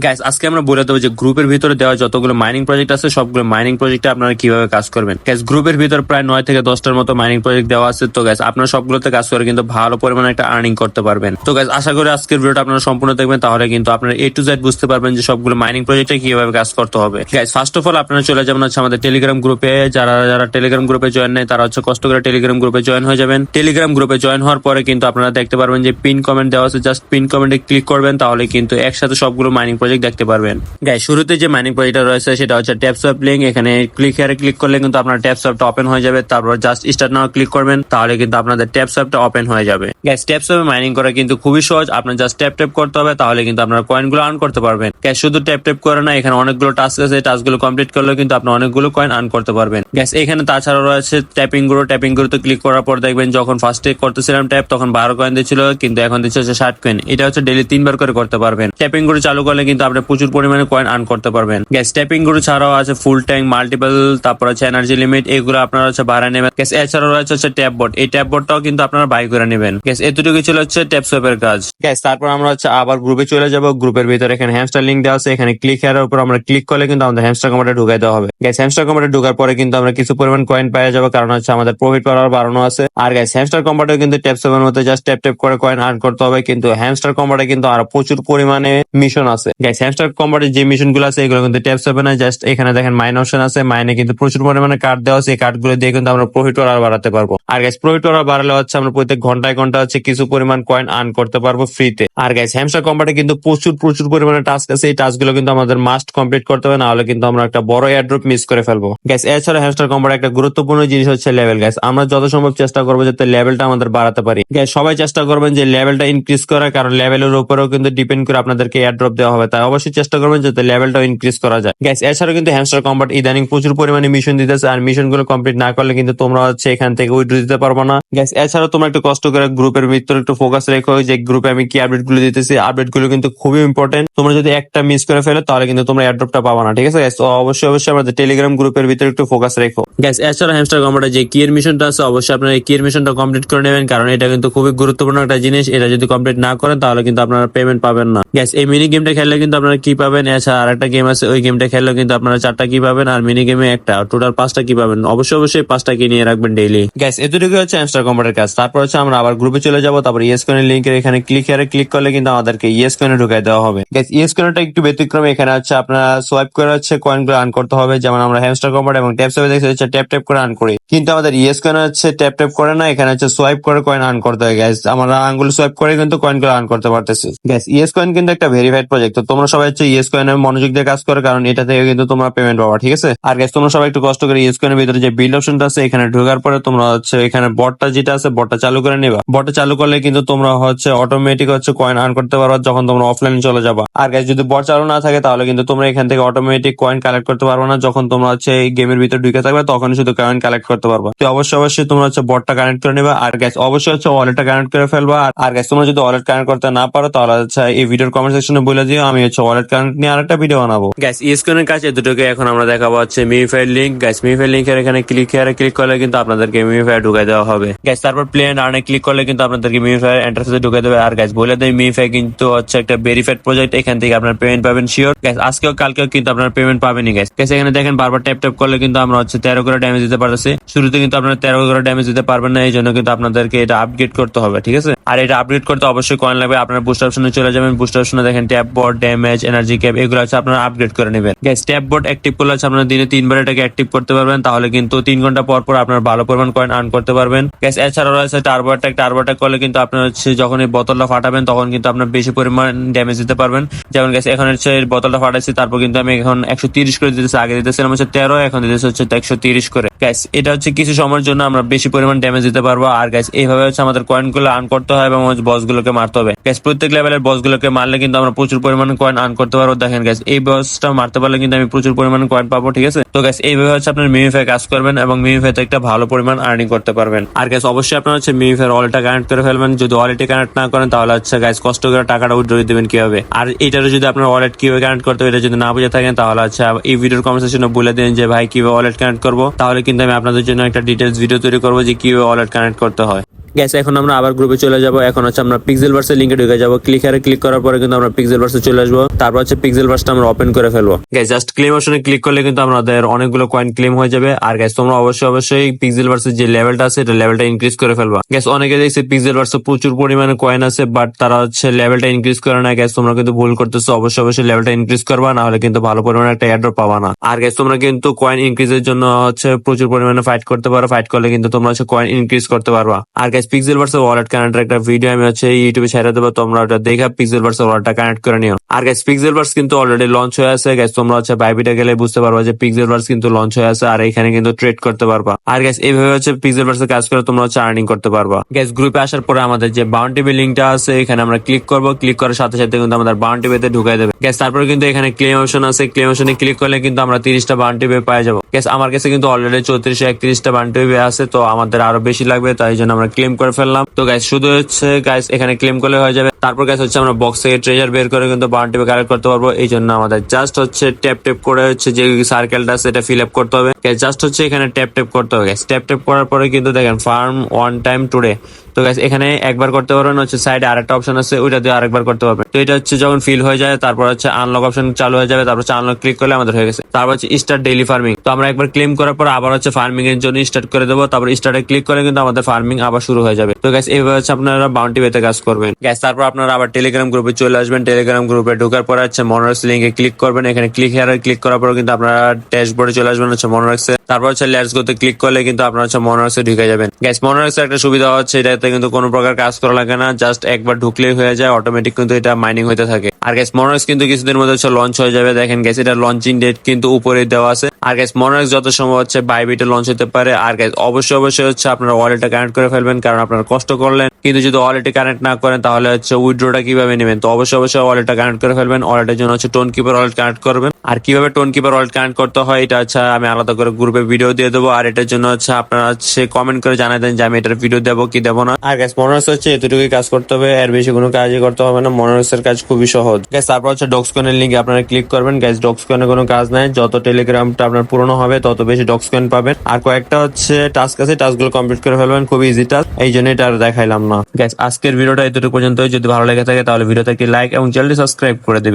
Guys আজকে আমরা বলে দেবো যে গ্রুপের ভিতরে দেওয়া যতগুলো মাইনিং প্রজেক্ট আছে সবগুলো মাইনিং প্রজেক্টে আপনারা কিভাবে কাজ করবেন। গাইস গ্রুপের ভিতরে প্রায় 9 থেকে 10টার মতো মাইনিং প্রজেক্ট দেওয়া আছে। তো গাইস আপনারা সবগুলোতে কাজ করে কিন্তু ভালো পরিমাণে একটা আর্নিং করতে পারবেন। তো গাইস আশা করি আজকের ভিডিওটা আপনারা সম্পূর্ণ দেখবেন, তাহলে কিন্তু আপনারা A to Z বুঝতে পারবেন যে সবগুলো মাইনিং প্রজেক্টে কিভাবে কাজ করতে হবে। গাইস ফার্স্ট অফ অল আপনারা চলে যাবেন হচ্ছে আমাদের টেলিগ্রাম গ্রুপে। যারা টেলিগ্রাম গ্রুপে জয়েন নেই তারা হচ্ছে কষ্ট করে টেলিগ্রাম গ্রুপে জয়েন হয়ে যাবেন। টেলিগ্রাম গ্রুপে জয়েন হওয়ার পরে কিন্তু আপনারা দেখতে পারবেন যে পিন কমেন্ট দেওয়া আছে, জাস্ট পিন কমেন্টে ক্লিক করবেন, তাহলে কিন্তু একসাথে সবগুলো মাইনিং প্রজেক্ট দেখতে পারবেন। গাইস শুরুতে যে মাইনিং প্রজেক্টটা রয়েছে সেটা হচ্ছে ট্যাপ সোয়াপ লিংক। এখানে ক্লিক করলে কিন্তু আপনার ট্যাপ সোয়াপটা ওপেন হয়ে যাবে। তারপর জাস্ট স্টার্ট নাও ক্লিক করবেন, তাহলে কিন্তু আপনাদের ট্যাপ সোয়াপটা ওপেন হয়ে যাবে। গাইস ট্যাপ সোয়াপে মাইনিং করা কিন্তু খুবই সহজ, আপনার জাস্ট ট্যাপ করতে হবে, তাহলে কিন্তু আপনারা কয়েনগুলো আর্ন করতে পারবেন। গাইস শুধু ট্যাপ করে না, এখানে অনেকগুলো টাস্ক আছে, টাস্কগুলো কমপ্লিট করলে কিন্তু আপনি অনেকগুলো কয়েন আর্ন করতে পারবেন। গাইস এখানে তাছাড়াও রয়েছে ট্যাপিং গুলোতে ক্লিক করার পর দেখবেন যখন ফার্স্টে করতেছিলাম ট্যাপ তখন 12 কয়েন দিচ্ছিল, কিন্তু এখন দিচ্ছে হচ্ছে 60 কয়েন। এটা হচ্ছে ডেইলি 3 বার করে করতে পারবেন। ট্যাপিং গুলো চালু করলে কিন্তু আপনি প্রচুর পরিমাণে কয়েন আর্ন করতে পারবেন। গ্যাস ট্যাপিং গুলো ছাড়াও আছে ফুল ট্যাঙ্ক, মাল্টিপল, তারপর আছে এনার্জি লিমিট, এগুলো আপনারা হচ্ছে বাড়ায় নেবেন। গ্যাস এছাড়াও রয়েছে হচ্ছে ট্যাপ বোর্ড, এই ট্যাপ বোর্ডটাও কিন্তু আপনারা বাই করে নেবেন। গ্যাস এতটুকু ছিল হচ্ছে ট্যাপ সোয়াপের কাজ। গ্যাস তারপর আমরা হচ্ছে আবার গ্রুপে চলে যাব। গ্রুপের ভিতরে এখানে হ্যামস্টার লিংক দেওয়া আছে, এখানে ক্লিক হেয়ার উপর আমরা ক্লিক করলে কিন্তু আমাদের হ্যামস্টার কম্বাটে ঢুকাই দেওয়া হবে। গ্যাস হ্যামস্টার কম্বাটে ঢোকার পরে কিন্তু আমরা কিছু পরিমাণ কয়েন পেয়ে যাবো, কারণ হচ্ছে আমাদের প্রফিট পাওয়ার বাড়ানো আছে। আর গ্যাস হ্যামস্টার কম্বাটে কিন্তু ট্যাপ সোয়াপের মধ্যে জাস্ট ট্যাপ করে কয়েন আর্ন করতে হবে, কিন্তু হ্যামস্টার কম্বাটে কিন্তু আরো প্রচুর পরিমাণে মিশন আছে। গ্যাস হ্যামস্টার কম্বাটে যে মিশন গুলো আছে এগুলো কিন্তু ট্যাপ সোয়াপে না, জাস্ট এখানে দেখেন মাইন অপশন আছে, মাইনে কিন্তু প্রচুর পরিমাণে কার্ড দেওয়া আছে, এই কার্ড গুলো দিয়ে কিন্তু আমরা প্রফিট আর বাড়াতে পারবো। আর গ্যাস প্রফিট আর বাড়ালে হচ্ছে আমরা প্রত্যেক ঘন্টায় হচ্ছে কিছু পরিমাণ কয়েন আর্ন করতে পারবো ফ্রিতে। আর গ্যাস হ্যামস্টার কম্বাটে কিন্তু প্রচুর পরিমাণে টাস্ক আছে, এই টাস্ক গুলো কিন্তু আমাদের মাস্ট কমপ্লিট করতে হবে, না হলে কিন্তু আমরা একটা বড় এয়ারড্রপ মিস করে ফেলবো। গ্যাস এছাড়া হ্যামস্টার কম্বাটে একটা গুরুত্বপূর্ণ জিনিস হচ্ছে লেভেল। গ্যাস আমরা যত সম্ভব চেষ্টা করবো যাতে লেভেলটা আমাদের বাড়াতে পারি। গ্যাস সবাই চেষ্টা করবেন যে লেভেলটা ইনক্রিজ করা, কারণ লেভেলের উপরেও কিন্তু ডিপেন্ড করে আপনাদেরকে এয়ারড্রপ দেওয়া হবে, তাই অবশ্যই চেষ্টা করবেন যাতে লেভেলটা ইনক্রিজ করা যায়। গ্যাস এছাড়াও কিন্তু হ্যামস্টার কম্বাট ইদানিং প্রচুর পরিমাণে মিশন দিতেছে, আর মিশন গুলো কমপ্লিট না করলে কিন্তু তোমরা হচ্ছে এখান থেকে উইথড্র দিতে পারবো না। গ্যাস এছাড়াও তোমরা একটু কষ্ট করে গ্রুপের ভিতরে একটু ফোকাস রেখো যে গ্রুপে আমি কি আপডেট গুলো দিতেছি, আপডেট গুলো কিন্তু খুবই ইম্পর্টেন্ট। তোমরা যদি একটা মিস করে ফেলে তাহলে কিন্তু তোমরা এয়ারড্রপটা পাবা না, ঠিক আছে? তো অবশ্যই আমাদের টেলিগ্রাম গ্রুপের ভিতরে একটু ফোকাস রেখো। গ্যাস এছাড়া হ্যামস্টার কম্বাটে যে কিয়ের মিশনটা আছে অবশ্যই আপনারা এই কিয়ের মিশনটা কমপ্লিট করে নেবেন, কারণ এটা কিন্তু খুবই গুরুত্বপূর্ণ একটা জিনিস। এটা যদি কমপ্লিট না করেন তাহলে কিন্তু আপনারা পেমেন্ট পাবেন না। গ্যাস এই মিনি গেমটা খেললে কিন্তু আপনারা কি পাবেন, এছাড়া আর একটা গেম আছে ওই গেমটা খেললে কিন্তু আপনারা 4টা কি পাবেন, আর মিনি গেমে একটা, টোটাল 5টা কি পাবেন। অবশ্যই 5টা কি নিয়ে রাখবেন ডেইলি। গ্যাস এতটুকু হচ্ছে হ্যামস্টার কম্বাটের কাজ। তারপর হচ্ছে আমরা আবার গ্রুপে চলে যাবো, তারপর ইয়েস কয়েনের লিঙ্কের এখানে ক্লিক করলে কিন্তু আমাদেরকে ইয়েস কয়েনে ঢুকাই দেওয়া হবে। গ্যাস ইয়েস কয়েনটা একটু ব্যতিক্রম, এখানে হচ্ছে আপনারা সোয়াইপ করে হচ্ছে কয়েন গুলো আর্ন করতে হবে। যেমন আমরা হ্যামস্টার কম্বাট এবং ট্যাপ সোয়াইপে দেখছি হচ্ছে ট্যাপ করে আর্ন করি, কিন্তু আমাদের ইয়েস কয়েন হচ্ছে ট্যাপ করে না, এখানে হচ্ছে সোয়াইপ করে কয়েন আর্ন করতে হয়। গ্যাস আমরা আঙ্গুল সোয়াইপ করে কিন্তু কয়েন গুলো আর্ন করতে পারতেছি। গ্যাস ইয়েস কয়েন কিন্তু একটা ভেরিফাইড প্রজেক্ট, তো তোমরা সবাই হচ্ছে ইয়েস কয়েনের মনোযোগ দিয়ে কাজ করো, কারণ এটা থেকে কিন্তু তোমরা পেমেন্ট পাবা, ঠিক আছে? আর গ্যাস তোমরা সবাই একটু কষ্ট করে ইয়েস কয়েনের ভিতরে যে বিল্ড অপশনটা আছে এখানে ঢোকার পরে তোমরা হচ্ছে এখানে বটটা যেটা আছে বটটা চালু করে নিবা। বটটা চালু করলে কিন্তু তোমরা হচ্ছে অটোমেটিক হচ্ছে কয়েন আর্ন করতে পারবা যখন তোমরা অফলাইনে চলে যাবা। আর গ্যাস যদি বট চালু না থাকে তাহলে কিন্তু তোমরা এখান থেকে অটোমেটিক কয়েন কালেক্ট করতে পারবা না, যখন তোমরা হচ্ছে এই গেমের ভিতরে ঢুকে থাকবে তখন শুধু কয়েন কালেক্ট করতে পারবা। তো অবশ্যই তোমরা হচ্ছে বটটা কানেক্ট করে নিবা। আর গ্যাস অবশ্যই হচ্ছে ওয়ালেটটা কানেক্ট করে ফেলবা। আর গ্যাস তোমরা যদি ওয়ালেট কানেক্ট করতে না পারো তাহলে হচ্ছে এই ভিডিওর কমেন্ট সেকশনে বলে দিও, আমি হচ্ছে ওয়ালেট কানেক্ট নিয়ে আরেকটা ভিডিও বানাবো। গ্যাস ইসকনের কাছে দুটোকে এখন আমরা দেখাবো হচ্ছে মিমিফাই লিংক। গ্যাস মিমিফাই লিংকের এখানে ক্লিক করলে কিন্তু আপনাদেরকে মিমিফাই ঢুকাই দেওয়া হবে। গ্যাস তারপর প্লে এন্ড আর্নে ক্লিক করলে কিন্তু আপনাদেরকে মিমিফাই এন্টারফেসে ঢুকাই দেবে। আর গ্যাস বলে দেয় মিমিফাই কিন্তু হচ্ছে একটা ভেরিফাইড প্রজেক্ট, এখান থেকে আপনার পেমেন্ট পাবেন শিওর। গ্যাস আজকেও কালকেও কিন্তু আপনার পেমেন্ট পাবেনই। গ্যাস এখানে দেখেন বারবার ট্যাপ করলে কিন্তু আমরা হচ্ছে 13 করে ড্যামেজ দিতে পারতেছি। শুরুতে কিন্তু আপনারা 13 করে ড্যামেজ দিতে পারবেন না, এই জন্য কিন্তু আপনাদেরকে এটা আপগ্রেড করতে হবে, ঠিক আছে? আর এটা আপগ্রেড করতে অবশ্যই কয়েন লাগবে। আপনার বুস্ট অপশনে চলে যাবেন, বুস্ট অপশনে দেখেন tap board, damage, energy cap, এগুলো আছে আপনারা আপগ্রেড করে নেবেন। গ্যাস ট্যাপ বোর্ড অ্যাক্টিভ করলে হচ্ছে আপনারা দিনে 3বার এটাকে অ্যাক্টিভ করতে পারবেন, তাহলে কিন্তু 3 ঘন্টা পর আপনার ভালো পরিমাণ কয়েন আর্ন করতে পারবেন। গ্যাস এছাড়াও রয়েছে টার্বো অ্যাটাক করলে কিন্তু আপনার হচ্ছে যখন এই বোতলটা ফাটাবেন তখন কিন্তু আপনার বেশি পরিমাণ ড্যামেজ দিতে পারবেন। যেমন গ্যাস এখন হচ্ছে বোতলটা ফাটাইছি, তারপর কিন্তু আমি এখন 130 করে দিতেছি, আগে দিতেছিলাম হচ্ছে 13, এখন দিতেছি হচ্ছে 130 করে। গ্যাস এটা হচ্ছে কিছু সময়ের জন্য আমরা বেশি পরিমাণ ড্যামেজ দিতে পারবো। আর গ্যাস এইভাবে হচ্ছে আমাদের কয়েন গুলো আর্ন করতে হয় এবং বস গুলোকে মারতে হবে। গ্যাস প্রত্যেক লেভেলের বস গুলোকে মারলে কিন্তু আমরা প্রচুর পরিমাণে কয়েন আর্ন করতে পারবো। দেখেন গ্যাস এই বসটা মারতে পারলে কিন্তু আমি প্রচুর পরিমাণে কয়েন পাবো, ঠিক আছে? তো গ্যাস এইভাবে হচ্ছে আপনার মিমিফাই কাজ করবেন এবং মিমিফাইতে একটা ভালো পরিমাণ আর্নিং করতে পারবেন। আর গ্যাস অবশ্যই আপনার হচ্ছে মিমিফাই ওয়ালেটটা কানেক্ট করে ফেলবেন। যদি ওয়ালেটে কানেক্ট না করেন তাহলে হচ্ছে গ্যাস কষ্ট করে টাকাটা উইথড্র দিবেন কিভাবে। আর এটারও যদি আপনার ওয়ালেট কিভাবে কানেক্ট করতে হবে এটা যদি না বুঝে থাকেন তাহলে হচ্ছে এই ভিডিওর কমেন্ট সেকশনে বলে দিন যে ভাই কিভাবে ওয়ালেট কানেক্ট করবো, তাহলে কিন্তু আমি আপনাদের জন্য একটা ডিটেলস ভিডিও তৈরি করবো যে কিভাবে ওয়ালেট কানেক্ট করতে হয়। গ্যাস এখন আমরা আবার গ্রুপে চলে যাব। এখন হচ্ছে আমরা পিক্সেলভার্সের লিংকে ঢুকে যাব। ক্লিক করার পরে কিন্তু আমরা পিক্সেলভার্সে চলে আসবো। তারপর হচ্ছে পিক্সেলভার্সটা আমরা ওপেন করে ফেলবো। গ্যাস জাস্ট ক্লেম অপশনে ক্লিক করলে কিন্তু আমাদের অনেকগুলো কয়েন ক্লেম হয়ে যাবে। আর গ্যাস তোমরা অবশ্যই পিক্সেলভার্সের যে লেভেলটা আছে এটা লেভেলটা ইনক্রিজ করে ফেলবা। গ্যাস অনেকে দেখছে পিক্সেলভার্সে প্রচুর পরিমাণে কয়েন আছে, বাট তারা হচ্ছে লেভেলটা ইনক্রিজ করে না। গ্যাস তোমরা কিন্তু ভুল করতেছো। অবশ্যই লেভেলটা ইনক্রিজ করবা, না হলে কিন্তু ভালো পরিমাণে একটা এয়ারড্রপ পাবা না। আর গ্যাস তোমরা কিন্তু কয়েন ইনক্রিজের জন্য হচ্ছে প্রচুর পরিমাণে ফাইট করতে পারো। ফাইট করলে কিন্তু তোমরা হচ্ছে কয়েন ইনক্রিজ করতে পারবা। আর গ্যাস পিক্সেলভার্সের ওয়ালেট কানেক্টের একটা ভিডিও আমি হচ্ছে ইউটিউবে ছেড়ে দেবো, তোমরা ওটা দেখে পিক্সেলভার্সের ওয়ালেটটা কানেক্ট করে নিও। আর গ্যাস পিক্সেলভার্স কিন্তু অলরেডি লঞ্চ হয়ে আছে। গ্যাস তোমরা হচ্ছে বাইবিটে গেলে বুঝতে পারবা যে পিক্সেলভার্স কিন্তু লঞ্চ হয়ে আছে, আর এখানে কিন্তু ট্রেড করতে পারবা। আর গ্যাস এইভাবে হচ্ছে পিক্সেলভার্সে কাজ করে তোমরা হচ্ছে আর্নিং করতে পারবা। গ্যাস গ্রুপে আসার পরে আমাদের যে বাউন্টি পে লিংকটা আছে এখানে আমরা ক্লিক করবো। ক্লিক করার সাথে সাথে কিন্তু আমাদের বাউন্টি পেতে ঢুকাই দেবে। গ্যাস তারপরে কিন্তু এখানে ক্লেম অপশন আছে। ক্লেম অপশনে ক্লিক করলে কিন্তু আমরা 30টা বাউন্টি পে পাই যাবো। গ্যাস আমার কাছে কিন্তু অলরেডি 3431টা বাউন্টি পে আছে, তো আমাদের আরো বেশি লাগবে, তাই জন্য আমরা ক্লেম করে ফেললাম। তো গ্যাস শুধু হচ্ছে গ্যাস এখানে ক্লেম করলে হয়ে যাবে। তারপর গ্যাস হচ্ছে আমরা বক্স থেকে ট্রেজার বের করে কিন্তু বাউন্টি পে কালেক্ট করতে পারবো। এই জন্য আমাদের জাস্ট হচ্ছে ট্যাপ করে হচ্ছে যে সার্কেলটা আছে এটা ফিল আপ করতে হবে। গ্যাস জাস্ট হচ্ছে এখানে ট্যাপ করতে হবে। গ্যাস ট্যাপ করার পরে কিন্তু দেখেন ফার্ম ওয়ান টাইম টুডে। তো গ্যাস এখানে একবার করতে পারবেন, হচ্ছে সাইডে আরেকটা অপশন আছে ওইটা দিয়ে আরেকবার করতে পারবেন। তো এটা হচ্ছে যখন ফিল হয়ে যায় তারপর হচ্ছে আনলক অপশন চালু হয়ে যাবে। তারপর হচ্ছে আনলক ক্লিক করলে আমাদের হয়ে গেছে। তারপর হচ্ছে স্টার্ট ডেইলি ফার্মিং। তো আমরা একবার ক্লেম করার পর আবার হচ্ছে ফার্মিং এর জন্য স্টার্ট করে দেবো। তারপর স্টার্টে ক্লিক করে কিন্তু আমাদের ফার্মিং আবার শুরু হয়ে যাবে। তো গ্যাস এইভাবে হচ্ছে আপনারা বাউন্টি পেতে কাজ করবেন। গ্যাস তারপর আপনারা আবার টেলিগ্রাম গ্রুপে চলে আসবেন। টেলিগ্রাম গ্রুপে ঢোকার পরে হচ্ছে মনোরেক্স লিঙ্কে ক্লিক করবেন। এখানে ক্লিক হেয়ারে ক্লিক করার পর কিন্তু আপনারা ড্যাশবোর্ডে চলে আসবেন হচ্ছে মনোরেক্সে। তারপর হচ্ছে লেটস গোতে ক্লিক করলে কিন্তু আপনারা হচ্ছে মনোরেক্সে ঢুকে যাবেন। গ্যাস মনোরেক্সের একটা সুবিধা হচ্ছে এটাতে কিন্তু কোনো প্রকার কাজ করা লাগে না, জাস্ট একবার ঢুকলেই হয়ে যায়, অটোমেটিক কিন্তু এটা মাইনিং হতে থাকে। আর গ্যাস মনোরেক্স কিন্তু কিছুদিনের মধ্যে হচ্ছে লঞ্চ হয়ে যাবে। দেখেন গ্যাস এটা লঞ্চিং ডেট কিন্তু উপরে দেওয়া আছে। আর গ্যাস মনোরেক্স যত সময় হচ্ছে বাইবিটে লঞ্চ হতে পারে। আর গ্যাস অবশ্যই হচ্ছে আপনারা ওয়ালেটটা কানেক্ট করে ফেলবেন, কারণ আপনারা কষ্ট করলেন কিন্তু যদি ওয়ালেটে কানেক্ট না করেন তাহলে হচ্ছে উইথড্রটা কিভাবে নেবেন। তো অবশ্যই ওয়ালেটটা কানেক্ট করে ফেলবেন। ওয়ালেটের জন্য হচ্ছে টোন কিপার ওয়ালেট কানেক্ট করবেন। আর কিভাবে টোন কিপার ওয়ালেট কানেক্ট করতে হয় এটা হচ্ছে আমি আলাদা করে গ্রুপে ভিডিও দিয়ে দেবো। আর এটার জন্য হচ্ছে আপনারা হচ্ছে কমেন্ট করে জানাই দেন যে আমি এটার ভিডিও দেবো কি দেবো না। আর গ্যাস মনোরেক্স হচ্ছে এতটুকুই কাজ করতে হবে, এর বেশি কোনো কাজই করতে হবে না। মনোরেক্সের কাজ খুবই সহজ। গ্যাস তারপর হচ্ছে ডক্সকয়েনের লিঙ্কে আপনারা ক্লিক করবেন। গ্যাস ডক্সকয়েনে কোনো কাজ নাই, যত টেলিগ্রামটা আপনার পুরনো হবে তত বেশি ডক্সকয়েন পাবেন। আর কয়েকটা হচ্ছে টাস্ক আছে, টাস্কগুলো কমপ্লিট করে ফেলবেন, খুবই ইজি টাস্ক, এই জন্য এটা আর দেখাইলাম না। গ্যাস আজকের ভিডিওটা এতটুকু পর্যন্ত। যদি ভালো লেগে থাকে তাহলে ভিডিওতে একটি লাইক এবং চ্যানেলটি সাবস্ক্রাইব করে দিবেন।